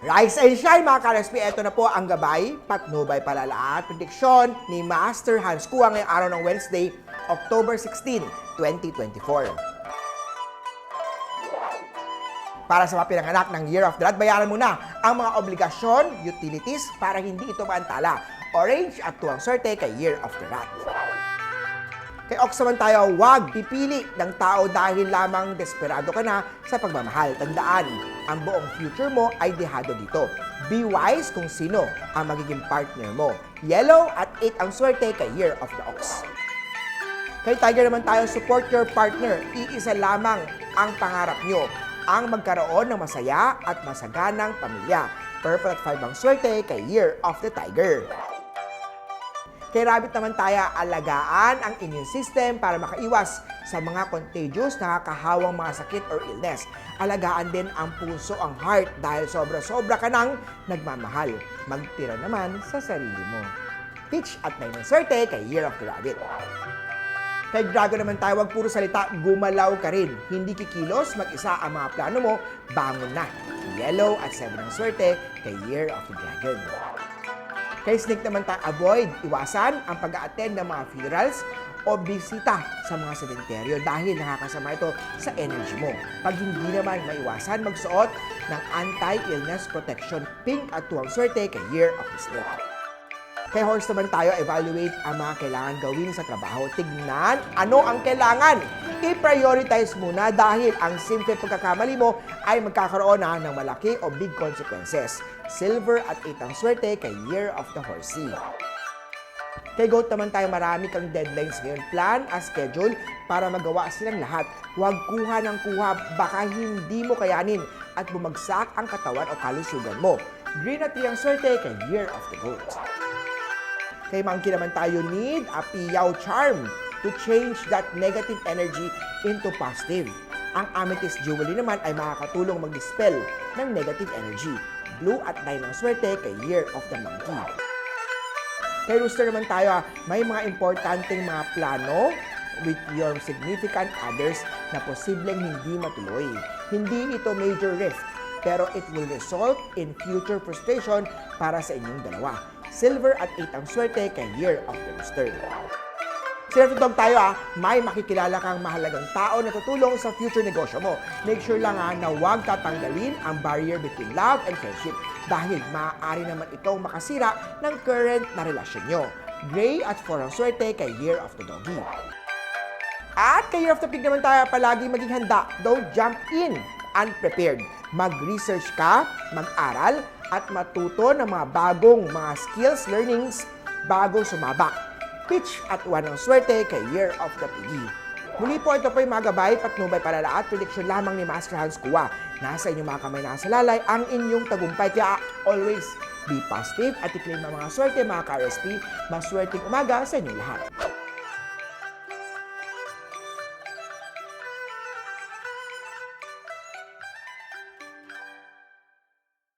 Rise and shine mga ka-RSP, ito na po ang gabay, patnubay palala at prediksyon ni Master Hans Kua ngayong araw ng Wednesday, October 16, 2024. Para sa mga pinanganak ng Year of the Rat, bayaran mo na ang mga obligasyon, utilities para hindi ito maantala. Orange at tuwang swerte kay Year of the Rat. Kay Ox naman tayo, huwag pipili ng tao dahil lamang desperado ka na sa pagmamahal. Tandaan, ang buong future mo ay dehado dito. Be wise kung sino ang magiging partner mo. Yellow at 8 ang swerte kay Year of the Ox. Kay Tiger naman tayo, support your partner. Iisa lamang ang pangarap nyo, ang magkaroon ng masaya at masaganang pamilya. Purple at 5 ang swerte kay Year of the Tiger. Kay Rabbit naman tayo, alagaan ang immune system para makaiwas sa mga contagious, nakakahawang mga sakit or illness. Alagaan din ang puso, ang heart dahil sobra-sobra ka nang nagmamahal. Magtira naman sa sarili mo. Peach at 9 ng swerte kay Year of the Rabbit. Kay Dragon naman tayo, wag puro salita, gumalaw ka rin. Hindi kikilos, mag-isa ang mga plano mo, bangon na. Yellow at 7 ng swerte kay Year of the Dragon. Kay Snake naman tayo, iwasan ang pag-a-attend ng mga funerals o bisita sa mga sementeryo dahil nakakasama ito sa energy mo. Pag hindi naman maiwasan, magsuot ng anti-illness protection, pink at tuwang swerte kay Year of the Snake. Kay Horse naman tayo, evaluate ang mga kailangan gawin sa trabaho. Tignan ano ang kailangan. I-prioritize muna dahil ang simple pagkakamali mo ay magkakaroon na ng malaki o big consequences. Silver at 8 ang swerte kay Year of the Horsey. Kay Goat naman tayo, marami kang deadlines ngayon. Plan a schedule para magawa silang lahat. Huwag kuha ng kuha, baka hindi mo kayanin at bumagsak ang katawan o kalusugan mo. Green at 3 ang swerte kay Year of the Goat. Kay Monkey naman tayo, need a piyaw charm to change that negative energy into positive. Ang amethyst jewelry naman ay makakatulong mag-dispel ng negative energy. Blue at 9 ang swerte kay Year of the Monkey. Kay Rooster naman tayo, may mga importanteng mga plano with your significant others na posibleng hindi matuloy. Hindi ito major rift, pero it will result in future frustration para sa inyong dalawa. Silver at 8 ang swerte kay Year of the Rooster. Sinatutog tayo may makikilala kang mahalagang tao na tutulong sa future negosyo mo. Make sure lang na huwag tatanggalin ang barrier between love and friendship dahil maaari naman itong makasira ng current na relasyon nyo. Gray at 4 ang swerte kay Year of the Doggy. At kay Year of the Pig naman tayo, palagi maging handa. Don't jump in unprepared. Mag-research ka, mag-aral, at matuto ng mga bagong mga skills, learnings, bago sumabak. Pitch at 1 ang swerte kay Year of the Piggy. Muli po, ito po yung mga gabay, patnubay, palala at prediksyon lamang ni Master Hans Kua. Nasa inyong mga kamay, nasa lalay, ang inyong tagumpay. Kaya always be positive at i-claim ang mga swerte, mga ka-RSP. Maswerteng umaga sa inyong lahat.